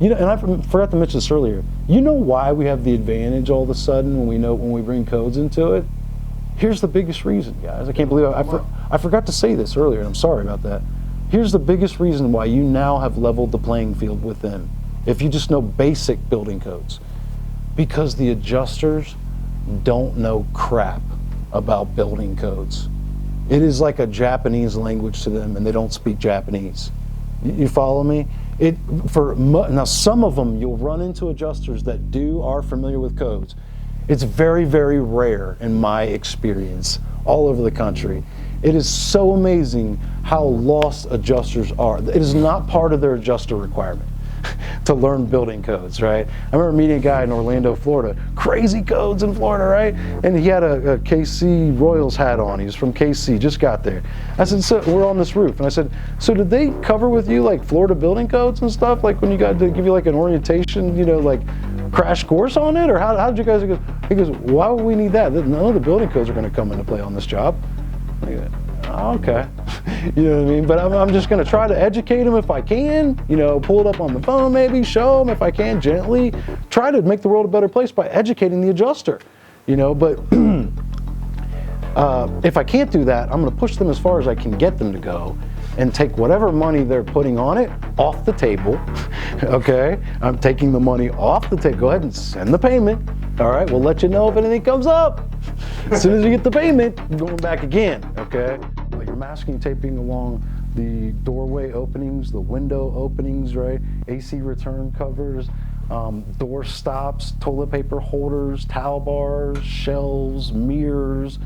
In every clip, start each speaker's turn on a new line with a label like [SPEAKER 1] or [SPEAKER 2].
[SPEAKER 1] And I forgot to mention this earlier. You know why we have the advantage all of a sudden when we bring codes into it? Here's the biggest reason, guys. I can't believe I forgot to say this earlier, and I'm sorry about that. Here's the biggest reason why you now have leveled the playing field with them, if you just know basic building codes. Because the adjusters don't know crap about building codes. It is like a Japanese language to them, and they don't speak Japanese. You follow me? Now, some of them you'll run into adjusters that are familiar with codes. It's very, very rare in my experience all over the country. It is so amazing how lost adjusters are. It is not part of their adjuster requirement to learn building codes, right? I remember meeting a guy in Orlando, Florida, crazy codes in Florida, right? And he had a KC Royals hat on. He was from KC, just got there. I said, so we're on this roof. And I said, so did they cover with you like Florida building codes and stuff? Like when you got to give you like an orientation, like crash course on it? Or how did you guys go? He goes, why would we need that? None of the building codes are going to come into play on this job. I go, oh, okay. You know what I mean? But I'm just going to try to educate them if I can, pull it up on the phone maybe, show them if I can gently, try to make the world a better place by educating the adjuster, but if I can't do that, I'm going to push them as far as I can get them to go and take whatever money they're putting on it off the table, okay? I'm taking the money off the table. Go ahead and send the payment. All right, we'll let you know if anything comes up. As soon as you get the payment, I'm going back again, okay? You're masking taping along the doorway openings, the window openings, right? AC return covers, door stops, toilet paper holders, towel bars, shelves, mirrors.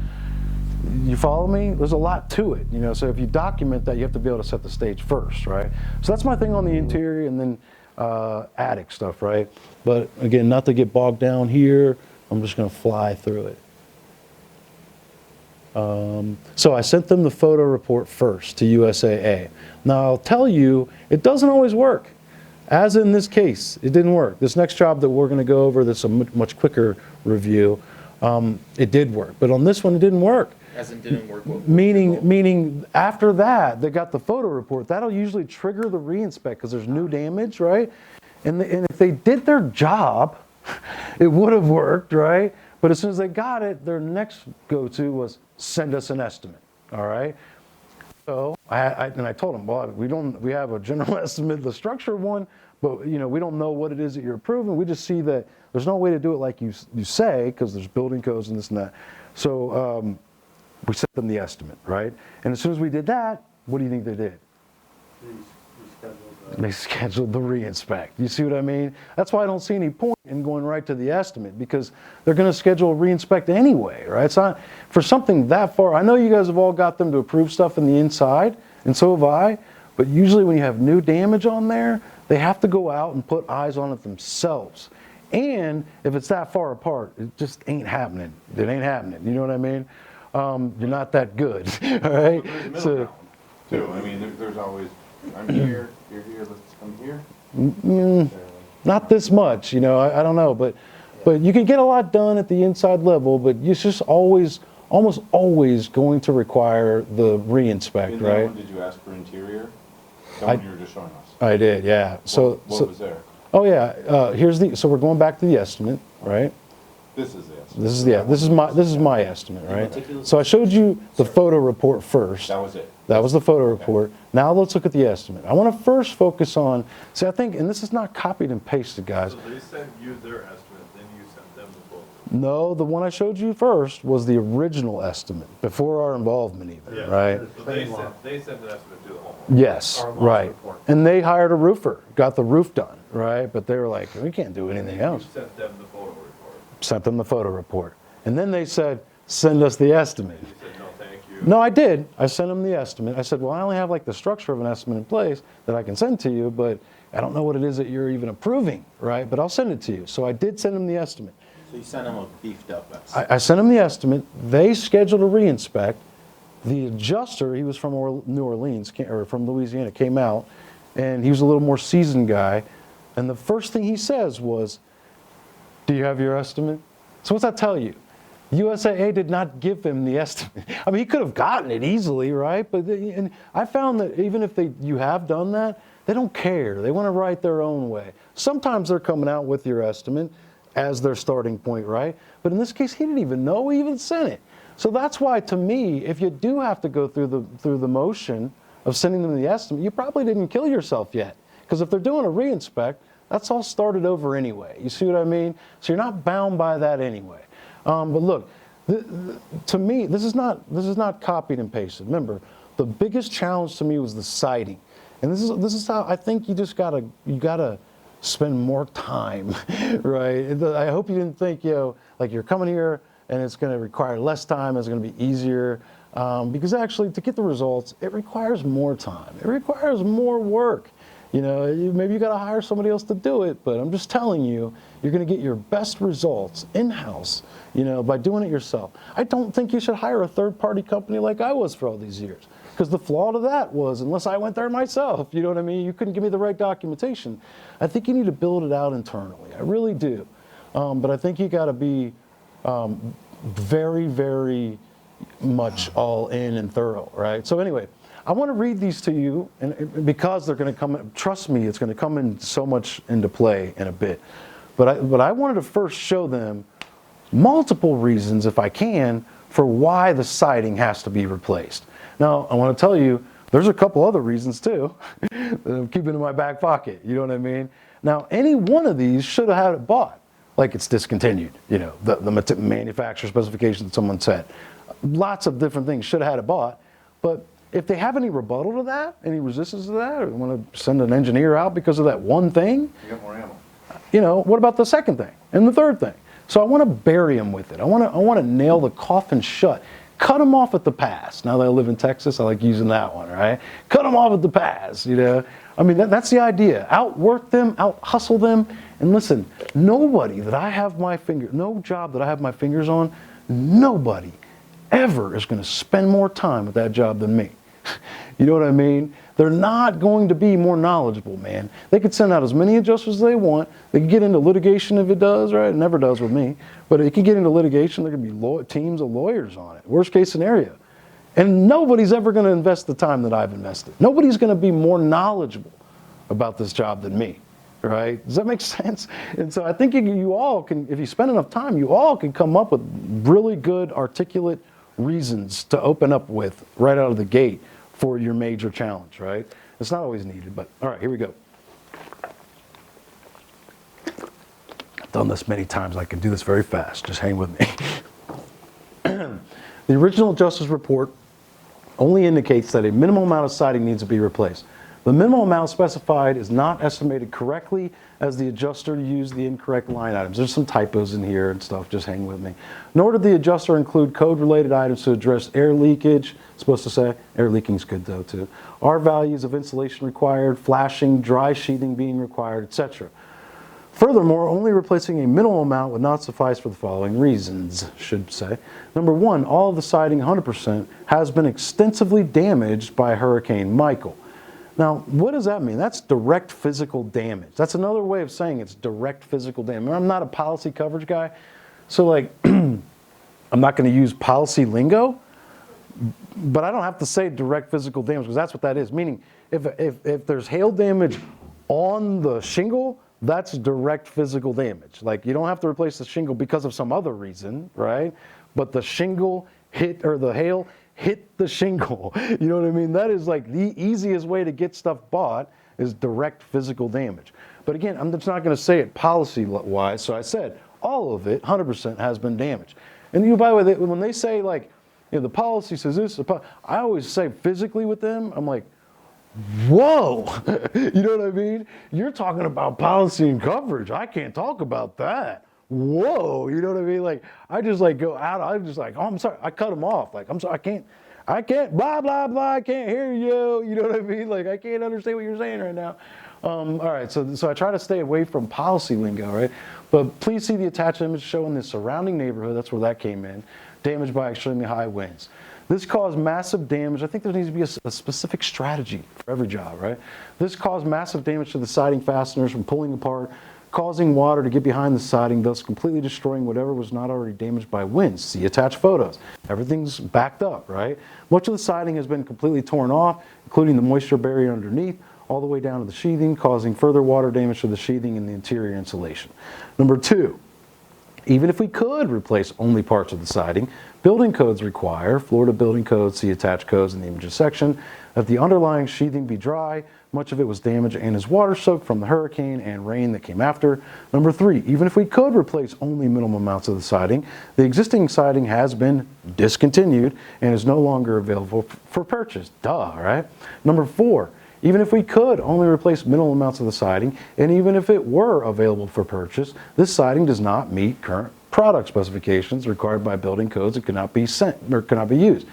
[SPEAKER 1] You follow me? There's a lot to it, so if you document that, you have to be able to set the stage first, right? So that's my thing on the interior, and then attic stuff, right? But again, not to get bogged down here, I'm just going to fly through it. So I sent them the photo report first to USAA. Now I'll tell you, it doesn't always work. As in this case, it didn't work. This next job that we're going to go over, that's a much quicker review, it did work. But on this one, it didn't work.
[SPEAKER 2] As in didn't work?
[SPEAKER 1] Meaning after that, they got the photo report. That'll usually trigger the reinspect because there's new damage, right? And if they did their job, it would have worked, right? But as soon as they got it, their next go-to was send us an estimate, all right? So I told them, well, we have a general estimate, the structure one, but we don't know what it is that you're approving. We just see that there's no way to do it like you say, because there's building codes and this and that. So we sent them the estimate, right? And as soon as we did that, what do you think they did? They scheduled the reinspect. You see what I mean? That's why I don't see any point in going right to the estimate, because they're going to schedule a reinspect anyway, right? It's not for something that far. I know you guys have all got them to approve stuff in the inside, and so have I, but usually when you have new damage on there, they have to go out and put eyes on it themselves. And if it's that far apart, it just ain't happening. It ain't happening. You know what I mean? You're not that good, all right?
[SPEAKER 3] So, too. I mean, there's always, I'm here, you're here, let's come here.
[SPEAKER 1] Not this much, I don't know, but you can get a lot done at the inside level, but it's just almost always going to require the reinspect,
[SPEAKER 3] In
[SPEAKER 1] right?
[SPEAKER 3] that one, did you ask for interior? That one you were just showing us.
[SPEAKER 1] I did, yeah.
[SPEAKER 3] What was there?
[SPEAKER 1] Oh yeah, so we're going back to the estimate, right?
[SPEAKER 3] This is the estimate.
[SPEAKER 1] This is my estimate, right? So I showed you the photo report first.
[SPEAKER 3] That was it.
[SPEAKER 1] That was the photo report. Now let's look at the estimate. I want to first focus on, I think, and this is not copied and pasted, guys.
[SPEAKER 4] So they sent you their estimate, then you sent them the photo.
[SPEAKER 1] No, the one I showed you first was the original estimate, before our involvement even, right?
[SPEAKER 4] So they sent the estimate to the homeowner.
[SPEAKER 1] Yes, right. And they hired a roofer, got the roof done, right? But they were like, we can't do anything else.
[SPEAKER 4] You sent them the photo report.
[SPEAKER 1] Sent them the photo report. And then they said, send us the estimate.
[SPEAKER 4] You said, no, thank you.
[SPEAKER 1] No, I did. I sent them the estimate. I said, well, I only have like the structure of an estimate in place that I can send to you, but I don't know what it is that you're even approving, right? But I'll send it to you. So I did send them the estimate.
[SPEAKER 2] So you sent them a beefed up estimate.
[SPEAKER 1] I sent them the estimate. They scheduled a reinspect. The adjuster, he was from New Orleans, or from Louisiana, came out, and he was a little more seasoned guy. And the first thing he says was, do you have your estimate? So what's that tell you? USAA did not give him the estimate. I mean, he could have gotten it easily, right? But and I found that even if you have done that, They don't care. They want to write their own way. Sometimes they're coming out with your estimate as their starting point, right? But in this case, he didn't even know he even sent it. So that's why, to me, if you do have to go through the motion of sending them the estimate, you probably didn't kill yourself yet. Because if they're doing a re-inspect, that's all started over anyway. You see what I mean? So you're not bound by that anyway. But look, to me, this is not copied and pasted. Remember, the biggest challenge to me was the citing, and this is how I think you gotta spend more time, right? I hope you didn't think like you're coming here and it's going to require less time, it's going to be easier, because actually to get the results, it requires more time. It requires more work. Maybe you got to hire somebody else to do it, but I'm just telling you, you're going to get your best results in-house, by doing it yourself. I don't think you should hire a third-party company like I was for all these years, because the flaw to that was, unless I went there myself, you know what I mean? You couldn't give me the right documentation. I think you need to build it out internally. I really do. But I think you got to be very, very much all in and thorough, right? So anyway, I want to read these to you, and because they're going to come, trust me, it's going to come in so much into play in a bit. But I wanted to first show them multiple reasons, if I can, for why the siding has to be replaced. Now, I want to tell you, there's a couple other reasons too that I'm keeping in my back pocket. You know what I mean? Now, any one of these should have had it bought, like it's discontinued. The manufacturer specification that someone said. Lots of different things should have had it bought, but if they have any rebuttal to that, any resistance to that, or want to send an engineer out because of that one thing,
[SPEAKER 3] You got more ammo.
[SPEAKER 1] what about the second thing and the third thing? So I want to bury them with it. I want to nail the coffin shut. Cut them off at the pass. Now that I live in Texas, I like using that one, right? Cut them off at the pass, I mean, that's the idea. Outwork them, out-hustle them. And listen, nobody that I have no job that I have my fingers on, nobody ever is going to spend more time with that job than me. You know what I mean? They're not going to be more knowledgeable, man. They could send out as many adjusters as they want. They could get into litigation if it does, right? It never does with me. But it could get into litigation. There could be teams of lawyers on it. Worst case scenario. And nobody's ever going to invest the time that I've invested. Nobody's going to be more knowledgeable about this job than me, right? Does that make sense? And so I think you all can, if you spend enough time, you all can come up with really good, articulate reasons to open up with right out of the gate for your major challenge, right? It's not always needed, but all right, here we go. I've done this many times. I can do this very fast. Just hang with me. The original adjuster's report only indicates that a minimum amount of siding needs to be replaced. The minimum amount specified is not estimated correctly as the adjuster used the incorrect line items. There's some typos in here and stuff, just hang with me. Nor did the adjuster include code-related items to address air leakage. It's supposed to say, air leaking is good though too. R values of insulation required, flashing, dry sheathing being required, etc. Furthermore, only replacing a minimal amount would not suffice for the following reasons, should say. Number one, all of the siding, 100%, has been extensively damaged by Hurricane Michael. Now, what does that mean? That's direct physical damage. That's another way of saying it's direct physical damage. I'm not a policy coverage guy, so like, I'm not going to use policy lingo, but I don't have to say direct physical damage because that's what that is. Meaning, if there's hail damage on the shingle, that's direct physical damage. Like, you don't have to replace the shingle because of some other reason, right? But the shingle hit, or the hail hit the shingle. You know what I mean? That is like the easiest way to get stuff bought is direct physical damage. But again, I'm just not going to say it policy-wise, so I said all of it, 100%, has been damaged. And by the way, when they say like, the policy says this, I always say physically with them, I'm like, whoa, you know what I mean? You're talking about policy and coverage. I can't talk about that. Whoa, you know what I mean? Like, I just like go out, I'm just like, oh, I'm sorry, I cut them off. Like, I'm sorry, I can't, blah, blah, blah, I can't hear you. You know what I mean? Like, I can't understand what you're saying right now. All right, so I try to stay away from policy lingo, right? But please see the attached image showing the surrounding neighborhood, that's where that came in, damaged by extremely high winds. This caused massive damage. I think there needs to be a specific strategy for every job, right? This caused massive damage to the siding fasteners from pulling apart, causing water to get behind the siding, thus completely destroying whatever was not already damaged by winds. See attached photos. Everything's backed up, right? Much of the siding has been completely torn off, including the moisture barrier underneath. all the way down to the sheathing, causing further water damage to the sheathing and the interior insulation. Number 2, even if we could replace only parts of the siding, building codes require, Florida Building Codes, see attached codes in the images section, that the underlying sheathing be dry. Much of it was damaged and is water soaked from the hurricane and rain that came after. Number 3, even if we could replace only minimum amounts of the siding, the existing siding has been discontinued and is no longer available for purchase. Duh, right? Number 4, even if we could only replace minimal amounts of the siding, and even if it were available for purchase, this siding does not meet current product specifications required by building codes and cannot be sent or cannot be used.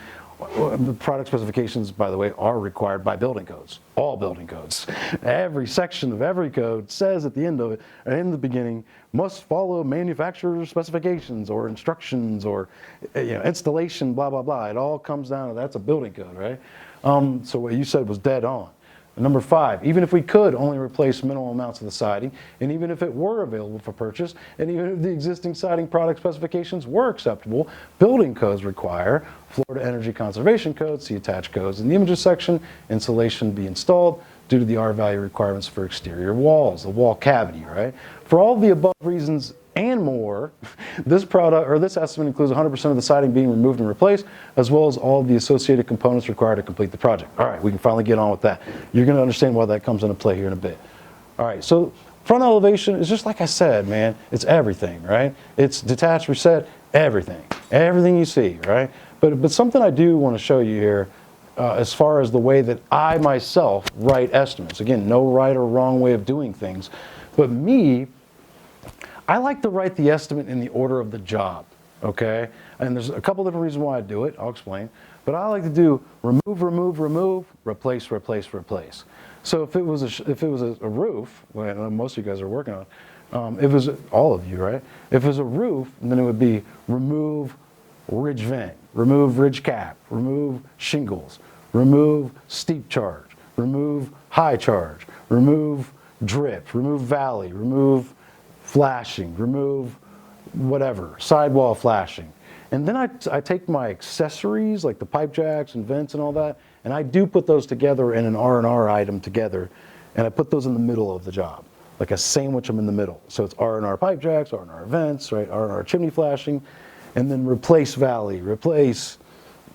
[SPEAKER 1] The product specifications, by the way, are required by building codes, all building codes. Every section of every code says at the end of it, and in the beginning, must follow manufacturer's specifications or instructions or installation, blah, blah, blah. It all comes down to that's a building code, right? So what you said was dead on. Number 5, even if we could only replace minimal amounts of the siding, and even if it were available for purchase, and even if the existing siding product specifications were acceptable, building codes require Florida Energy Conservation Code, see attached codes in the images section, insulation be installed due to the R value requirements for exterior walls, the wall cavity, right? For all the above reasons and more, this product or this estimate includes 100% of the siding being removed and replaced, as well as all of the associated components required to complete the project. All right, we can finally get on with that. You're going to understand why that comes into play here in a bit. All right, so front elevation is just like I said, man. It's everything, right? It's detached, reset, everything. Everything you see, right? But something I do want to show you here as far as the way that I myself write estimates. Again, no right or wrong way of doing things. But me, I like to write the estimate in the order of the job, okay? And there's a couple different reasons why I do it. I'll explain. But I like to do remove, remove, remove, replace, replace, replace. So if it was a roof, well, I know most of you guys are working on, if it was all of you, right? If it was a roof, then it would be remove ridge vent, remove ridge cap, remove shingles, remove steep charge, remove high charge, remove drip, remove valley, remove flashing, remove whatever, sidewall flashing. And then I take my accessories like the pipe jacks and vents and all that, and I do put those together in an R&R item together, and I put those in the middle of the job. Like I sandwich them in the middle. So it's R&R pipe jacks, R&R vents, right? R&R chimney flashing, and then replace valley, replace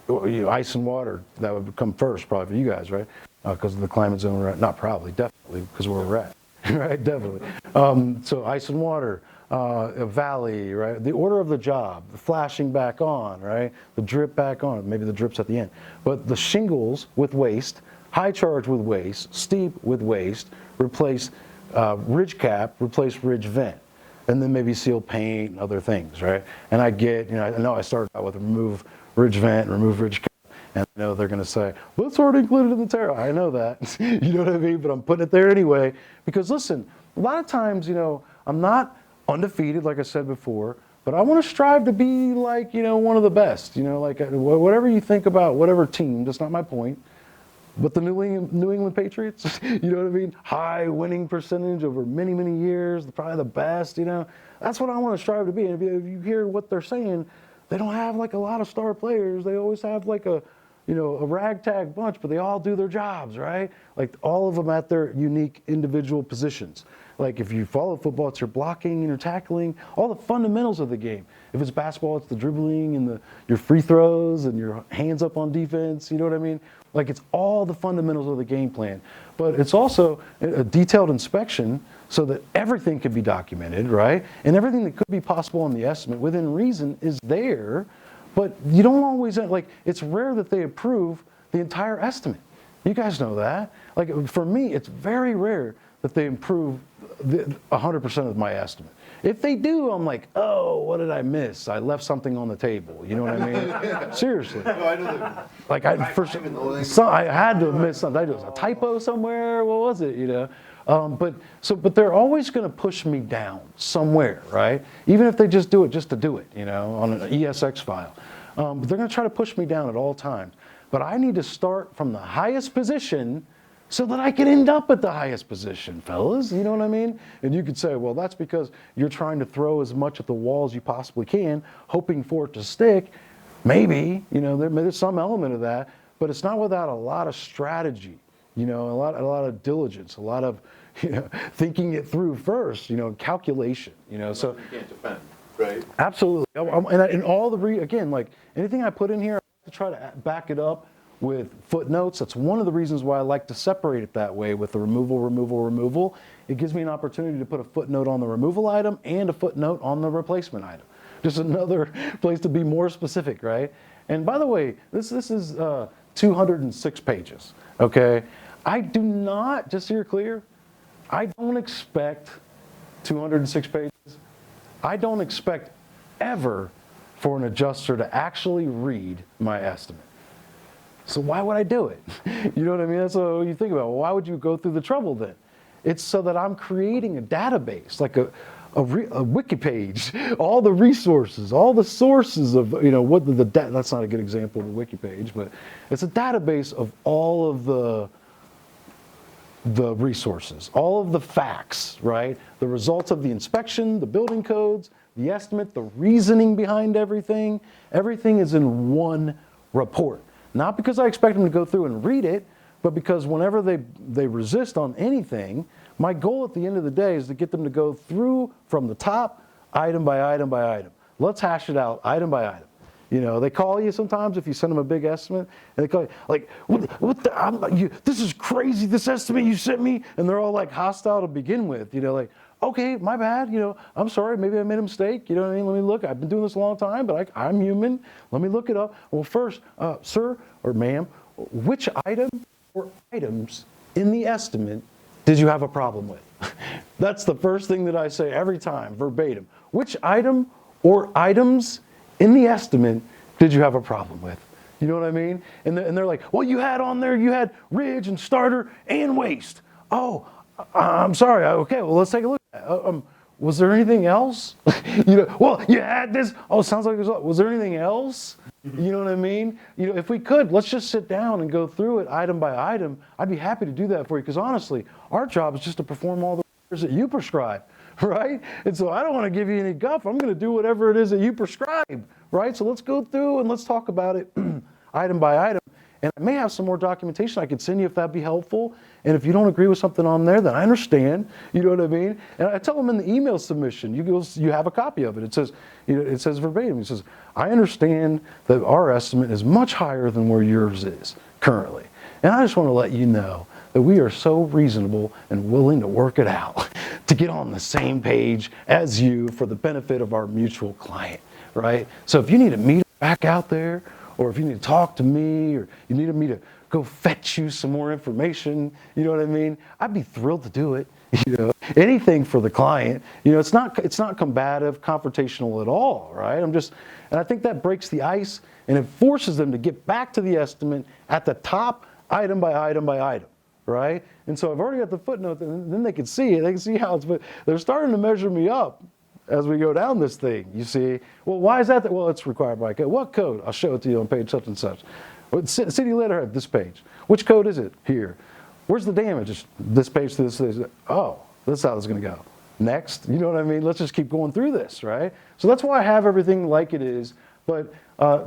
[SPEAKER 1] ice and water. That would come first probably for you guys, right? Because of the climate zone we're at. Not probably, definitely, because where we're at. Right, definitely. So ice and water, a valley, right? The order of the job, the flashing back on, right? The drip back on, maybe the drip's at the end. But the shingles with waste, high charge with waste, steep with waste, replace ridge cap, replace ridge vent. And then maybe seal paint and other things, right? And I get, I know I started out with remove ridge vent, remove ridge cap. And I know they're going to say, well, it's already included in the tariff. I know that. You know what I mean? But I'm putting it there anyway. Because listen, a lot of times, I'm not undefeated, like I said before, but I want to strive to be like, one of the best. Like whatever you think about whatever team, that's not my point. But the New England Patriots, you know what I mean? High winning percentage over many, many years, probably the best, That's what I want to strive to be. And if you hear what they're saying, they don't have like a lot of star players. They always have like a ragtag bunch, but they all do their jobs, right? Like all of them at their unique individual positions. Like if you follow football, it's your blocking and your tackling, all the fundamentals of the game. If it's basketball, it's the dribbling and your free throws and your hands up on defense, you know what I mean? Like it's all the fundamentals of the game plan. But it's also a detailed inspection so that everything can be documented, right? And everything that could be possible on the estimate within reason is there. But you don't always, it's rare that they approve the entire estimate. You guys know that. Like, for me, it's very rare that they approve 100% of my estimate. If they do, I'm like, oh, what did I miss? I left something on the table. You know what I mean? Seriously.
[SPEAKER 3] No, I know that.
[SPEAKER 1] Like, I had to have missed something. There was a typo somewhere. What was it, But they're always going to push me down somewhere, right? Even if they just do it just to do it, on an ESX file. But they're going to try to push me down at all times. But I need to start from the highest position so that I can end up at the highest position, fellas. You know what I mean? And you could say, well, that's because you're trying to throw as much at the wall as you possibly can, hoping for it to stick. Maybe, there's some element of that, but it's not without a lot of strategy. a lot of diligence, a lot of, thinking it through first, calculation, so.
[SPEAKER 3] You can't defend, right?
[SPEAKER 1] Absolutely. And all again, like anything I put in here, I like to try to back it up with footnotes. That's one of the reasons why I like to separate it that way with the removal. It gives me an opportunity to put a footnote on the removal item and a footnote on the replacement item. Just another place to be more specific, right? And by the way, this is 206 pages, okay? I do not, just so you're clear, I don't expect 206 pages. I don't expect ever for an adjuster to actually read my estimate. So why would I do it? You know what I mean? That's what you think about. Well, why would you go through the trouble then? It's so that I'm creating a database, like a wiki page, all the resources, all the sources of, what that's not a good example of a wiki page, but it's a database of all of the resources, all of the facts, right? The results of the inspection, the building codes, the estimate, the reasoning behind everything. Everything is in one report. Not because I expect them to go through and read it, but because whenever they resist on anything, my goal at the end of the day is to get them to go through from the top, item by item by item. Let's hash it out item by item. They call you sometimes if you send them a big estimate, and they call you like, this is crazy, this estimate you sent me, and they're all like hostile to begin with, like, okay, my bad, I'm sorry, maybe I made a mistake, you know what I mean, let me look, I've been doing this a long time, but I'm human, let me look it up. Well, first, sir or ma'am, which item or items in the estimate did you have a problem with? That's the first thing that I say every time, verbatim. Which item or items in the estimate did you have a problem with? You know what I mean? And they're like, well, you had on there, you had ridge and starter and waste. Oh, I'm sorry. Okay, well, let's take a look at that. Was there anything else? Well, you had this. Oh, sounds like was there anything else? You know what I mean? If we could, let's just sit down and go through it item by item. I'd be happy to do that for you because honestly, our job is just to perform all the orders that you prescribe, right? And so I don't want to give you any guff. I'm going to do whatever it is that you prescribe, right? So let's go through and let's talk about it item by item. And I may have some more documentation I could send you if that'd be helpful. And if you don't agree with something on there, then I understand. You know what I mean? And I tell them in the email submission, you have a copy of it. It says, it says verbatim. It says, I understand that our estimate is much higher than where yours is currently. And I just want to let you know that we are so reasonable and willing to work it out to get on the same page as you for the benefit of our mutual client, right? So if you need to meet back out there, or if you need to talk to me, or you need me to go fetch you some more information, you know what I mean? I'd be thrilled to do it. Anything for the client. It's not combative, confrontational at all, right? And I think that breaks the ice and it forces them to get back to the estimate at the top, item by item by item, right? And so I've already got the footnote, and then they can see it. They can see how but they're starting to measure me up as we go down this thing, you see. Well, why is that? Well, it's required by code. What code? I'll show it to you on page such and such. City letterhead, this page. Which code is it? Here. Where's the damage? It's this page to this. Oh, that's how it's going to go. Next, you know what I mean? Let's just keep going through this, right? So that's why I have everything like it is. But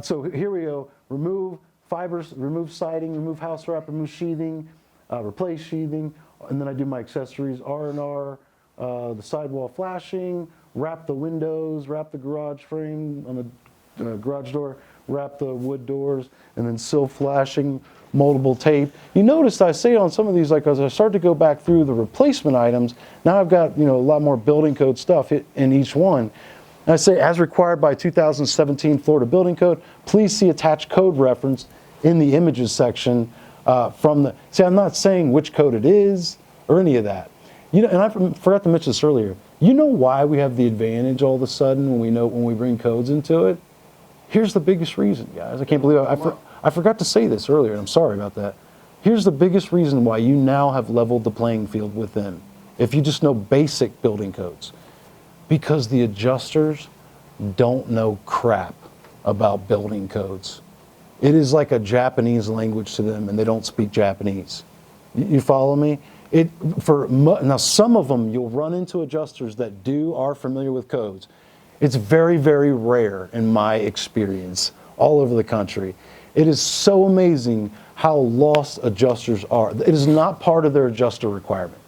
[SPEAKER 1] so here we go. Remove fibers, remove siding, remove house wrap, remove sheathing, replace sheathing, and then I do my accessories, R&R, the sidewall flashing, wrap the windows, wrap the garage frame on the garage door, wrap the wood doors, and then sill flashing, moldable tape. You notice I say on some of these, like as I start to go back through the replacement items, now I've got a lot more building code stuff in each one. And I say, as required by 2017 Florida Building Code, please see attached code reference in the images section see, I'm not saying which code it is or any of that. And I forgot to mention this earlier. You know why we have the advantage all of a sudden when we bring codes into it? Here's the biggest reason, guys. I can't believe I forgot to say this earlier, and I'm sorry about that. Here's the biggest reason why you now have leveled the playing field with them, if you just know basic building codes. Because the adjusters don't know crap about building codes. It is like a Japanese language to them, and they don't speak Japanese. You follow me? Now, some of them you'll run into adjusters that are familiar with codes. It's very, very rare in my experience all over the country. It is so amazing how lost adjusters are. It is not part of their adjuster requirement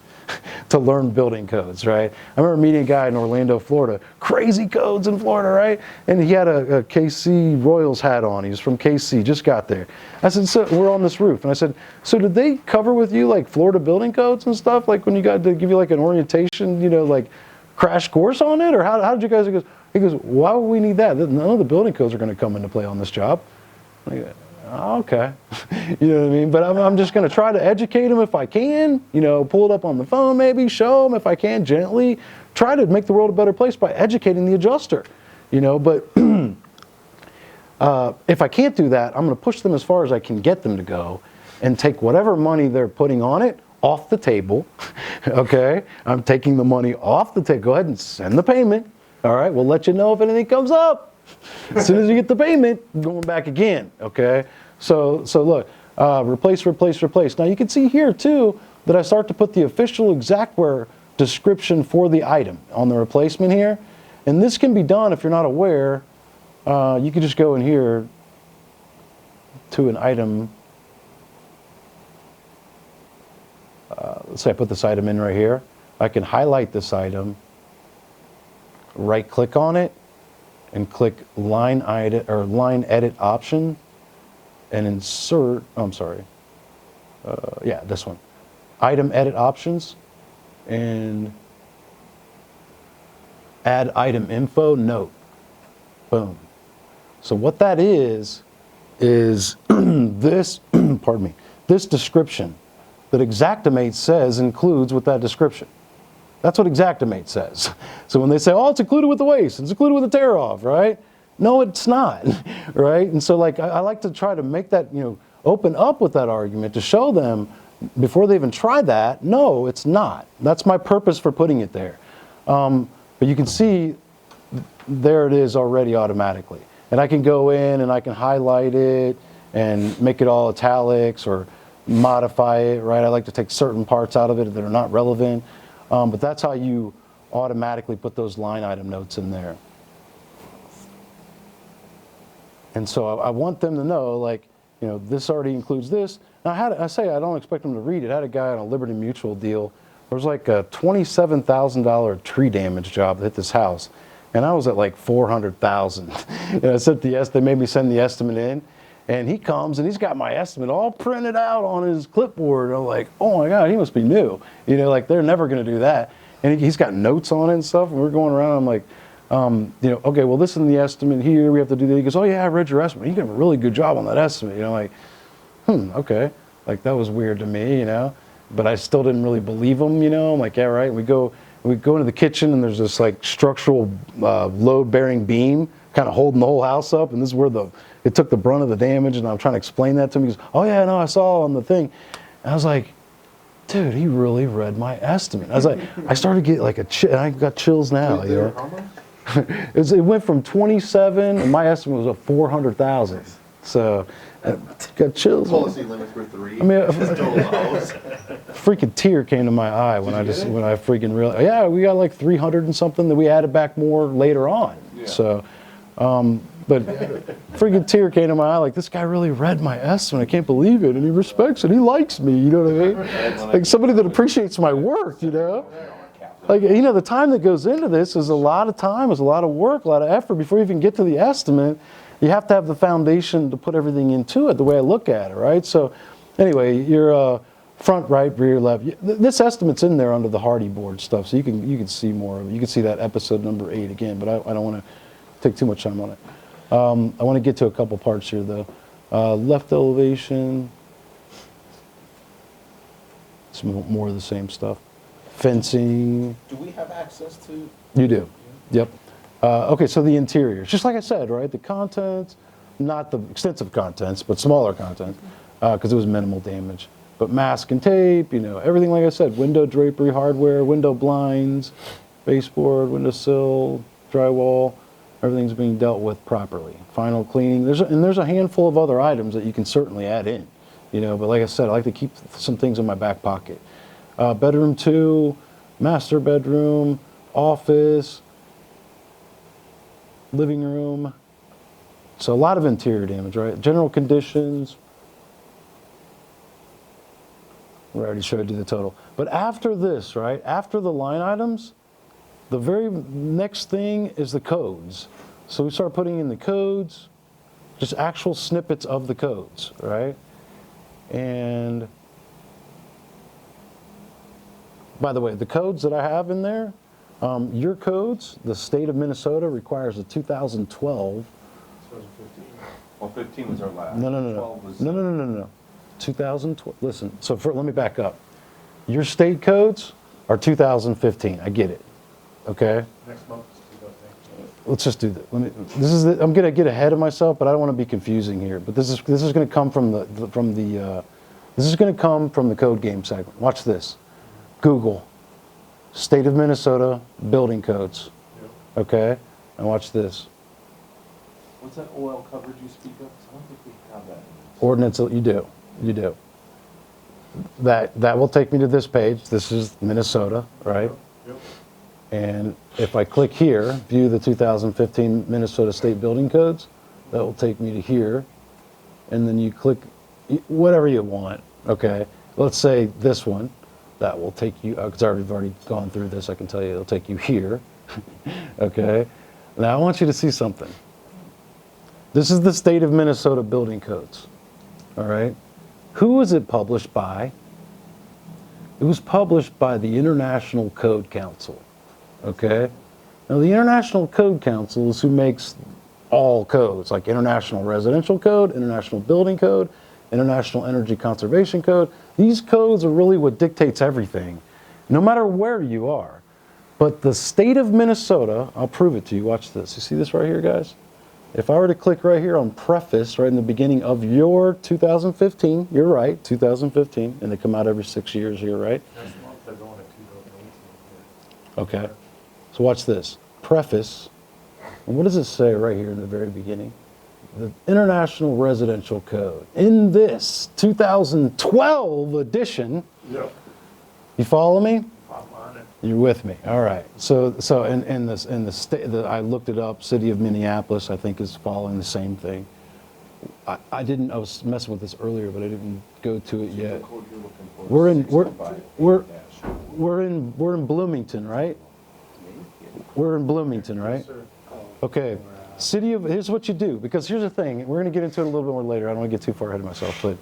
[SPEAKER 1] to learn building codes, right? I remember meeting a guy in Orlando, Florida, crazy codes in Florida, right? And he had a KC Royals hat on. He was from KC, just got there. I said, so we're on this roof. And I said, so did they cover with you like Florida building codes and stuff? Like when you got to give you like an orientation, you know, like crash course on it? Or how did you guys, he goes, why would we need that? None of the building codes are going to come into play on this job. I go, oh, okay. You know what I mean? But I'm just going to try to educate them if I can, you know, pull it up on the phone maybe, show them if I can gently, try to make the world a better place by educating the adjuster, you know, but if I can't do that, I'm going to push them as far as I can get them to go and take whatever money they're putting on it off the table, okay? I'm taking the money off the table. Go ahead and send the payment. All right, we'll let you know if anything comes up. As soon as you get the payment, going back again, okay? So look, replace, replace, replace. Now you can see here too that I start to put the official Xactware description for the item on the replacement here. And this can be done if you're not aware. You can just go in here to an item. Let's say I put this item in right here. I can highlight this item, right click on it, and click line edit option and insert, yeah, this one. Item edit options and add item info note. Boom. So what that is this, pardon me, this description that Xactimate says includes with that description. That's what Xactimate says. So when they say, oh, it's included with the waste, it's included with the tear off, right? No, it's not, right? And so like, I like to try to make that, you know, open up with that argument to show them before they even try that, no, it's not. That's my purpose for putting it there. But you can see there it is already automatically. And I can go in and I can highlight it and make it all italics or modify it, right? I like to take certain parts out of it that are not relevant. But that's how you automatically put those line item notes in there. And so I want them to know, like, you know, this already includes this. Now, I say I don't expect them to read it. I had a guy on a Liberty Mutual deal. There was like a $27,000 tree damage job that hit this house. And I was at like $400,000. And I sent they made me send the estimate in. And he comes and he's got my estimate all printed out on his clipboard. And I'm like, oh my God, he must be new. You know, like they're never going to do that. And he's got notes on it and stuff. And we're going around. I'm like, you know, okay, well, this is the estimate here. We have to do that. He goes, oh yeah, I read your estimate. You did a really good job on that estimate. You know, like, okay. Like that was weird to me, you know, but I still didn't really believe him, you know. I'm like, yeah, right. We go into the kitchen and there's this like structural load bearing beam kind of holding the whole house up. And this is where it took the brunt of the damage. And I'm trying to explain that to him. He goes, oh yeah, no, I saw on the thing. And I was like, dude, he really read my estimate. I was like, I started to get like I got chills now, you know. It went from 27 and my estimate was 400,000. So got chills.
[SPEAKER 3] Policy limits were 3.
[SPEAKER 1] I mean, a freaking tear came to my eye when I freaking realized. Yeah, we got like 300 and something that we added back more later on. Yeah. So, but freaking tear came to my eye. Like this guy really read my estimate. I can't believe it, and he respects it. He likes me. You know what I mean? Like somebody that appreciates my work. You know. Like, you know, the time that goes into this is a lot of time, is a lot of work, a lot of effort. Before you even get to the estimate, you have to have the foundation to put everything into it, the way I look at it, right? So anyway, your front right, rear left. This estimate's in there under the Hardy board stuff, so you can see more of it. You can see that episode number 8 again, but I don't want to take too much time on it. I want to get to a couple parts here, though. Left elevation. Some more of the same stuff. Fencing.
[SPEAKER 2] Do we have access to?
[SPEAKER 1] You do. Yep. Okay, so the interiors, just like I said, right? The contents, not the extensive contents, but smaller contents, because it was minimal damage. But mask and tape, you know, everything like I said, window drapery, hardware, window blinds, baseboard, windowsill, drywall, everything's being dealt with properly. Final cleaning. There's a handful of other items that you can certainly add in, you know, but like I said, I like to keep some things in my back pocket. Bedroom 2, master bedroom, office, living room, So a lot of interior damage, right? General conditions. We already showed you the total. But after this, right? After the line items, the very next thing is the codes. So we start putting in the codes, just actual snippets of the codes, right? And by the way, the codes that I have in there, your codes, the state of Minnesota requires a 2012.
[SPEAKER 3] Well, 15 was our last.
[SPEAKER 1] No.
[SPEAKER 3] 12 was.
[SPEAKER 1] No. 2012. Listen, so let me back up. Your state codes are 2015. I get it. Okay?
[SPEAKER 4] Next month is 2018.
[SPEAKER 1] Let's just do that. I'm going to get ahead of myself, but I don't want to be confusing here. But this is going to come from this is going to come from the code game segment. Watch this. Google state of Minnesota building codes.
[SPEAKER 4] Yep.
[SPEAKER 1] Okay? And watch this.
[SPEAKER 3] What's that OL coverage you speak of? 'Cause I don't think we have that.
[SPEAKER 1] Ordinance, you do. That will take me to this page. This is Minnesota, right?
[SPEAKER 4] Yep.
[SPEAKER 1] And if I click here, view the 2015 Minnesota State Building Codes, that will take me to here. And then you click whatever you want, okay? Let's say this one. That will take you, because I've already gone through this, I can tell you, it'll take you here, okay? Now I want you to see something. This is the state of Minnesota building codes, all right? Who was it published by? It was published by the International Code Council, okay? Now the International Code Council is who makes all codes, like International Residential Code, International Building Code, International Energy Conservation Code. These codes are really what dictates everything, no matter where you are. But the state of Minnesota, I'll prove it to you, watch this. You see this right here, guys? If I were to click right here on preface, right in the beginning of your 2015, you're right, 2015, and they come out every 6 years here, right?
[SPEAKER 4] Next month they're going to 2018.
[SPEAKER 1] Okay. So watch this. Preface. And what does it say right here in the very beginning? The International Residential Code. In this 2012 edition,
[SPEAKER 4] Yep.
[SPEAKER 1] you follow me?
[SPEAKER 4] I'm on it.
[SPEAKER 1] You're with me. All right. So in the state, I looked it up. City of Minneapolis, I think, is following the same thing. I was messing with this earlier, but I didn't go to it yet.
[SPEAKER 3] The code you're looking for is
[SPEAKER 1] We're in
[SPEAKER 3] 605.
[SPEAKER 1] we're in Bloomington, right? We're in Bloomington, right? Okay. Here's what you do, because here's the thing, we're going to get into it a little bit more later. I don't want to get too far ahead of myself, but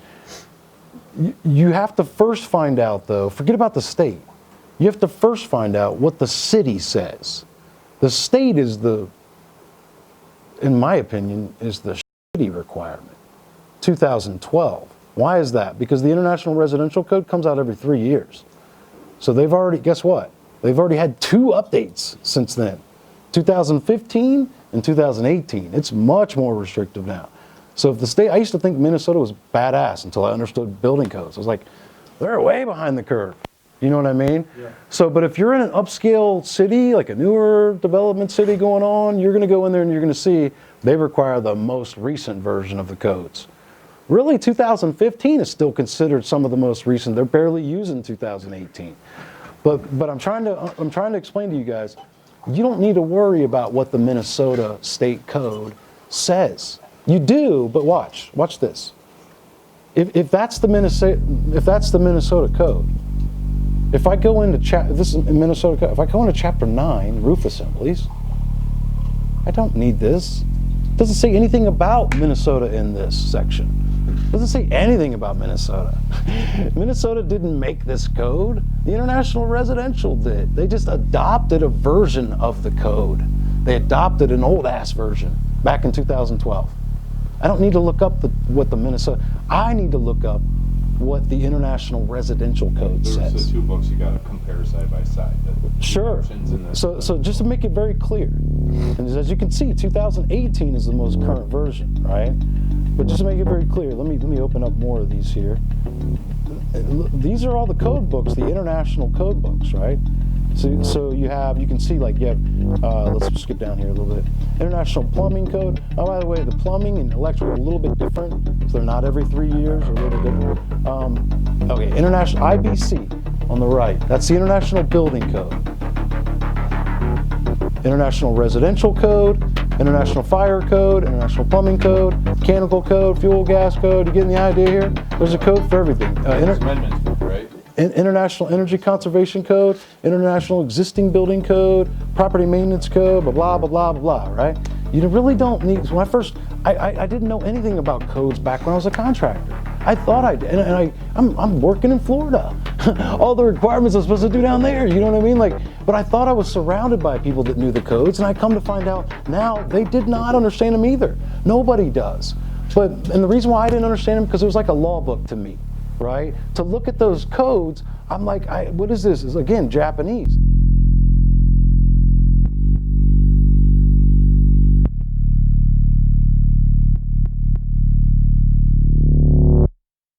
[SPEAKER 1] you have to first find out, though, forget about the state. You have to first find out what the city says. The state is in my opinion, is the shitty requirement. 2012. Why is that? Because the International Residential Code comes out every 3 years. So they've already, guess what? They've already had 2 updates since then. 2015 and 2018. It's much more restrictive now. So if the state, I used to think Minnesota was badass until I understood building codes. I was like, they're way behind the curve. You know what I mean?
[SPEAKER 4] Yeah.
[SPEAKER 1] So, but if you're in an upscale city, like a newer development city going on, you're gonna go in there and you're gonna see they require the most recent version of the codes. Really, 2015 is still considered some of the most recent. They're barely using 2018. But I'm trying to explain to you guys, you don't need to worry about what the Minnesota State Code says. You do, but watch this. If that's the Minnesota Code, if I go into this is Minnesota Code, if I go into Chapter 9, roof assemblies, I don't need this. It doesn't say anything about Minnesota in this section. It doesn't say anything about Minnesota. Minnesota didn't make this code. The International Residential did. They just adopted a version of the code. They adopted an old-ass version back in 2012. I don't need to look up what the Minnesota... I need to look up what the International Residential Code
[SPEAKER 3] There's
[SPEAKER 1] says.
[SPEAKER 3] the 2 books you gotta compare side by side.
[SPEAKER 1] Sure. So just to make it very clear, and as you can see, 2018 is the most current version, right? But just to make it very clear, let me open up more of these here. These are all the code books, the international code books, right? So you can see, like, you have, let's skip down here a little bit. International Plumbing Code. Oh, by the way, the plumbing and electrical are a little bit different. So they're not every 3 years, or a little bit different. Okay, International IBC on the right. That's the International Building Code. International Residential Code. International Fire Code, International Plumbing Code, Mechanical Code, Fuel Gas Code. You getting the idea here? There's a code for everything.
[SPEAKER 3] Amendments, right?
[SPEAKER 1] International Energy Conservation Code, International Existing Building Code, Property Maintenance Code, blah, blah, blah, blah, blah, right? You really don't need, when I first, I didn't know anything about codes back when I was a contractor. I thought I did, and I'm working in Florida. All the requirements I'm supposed to do down there, you know what I mean? Like, but I thought I was surrounded by people that knew the codes, and I come to find out now they did not understand them either. Nobody does. And the reason why I didn't understand them, because it was like a law book to me, right? To look at those codes, I'm like, what is this? It's, again, Japanese.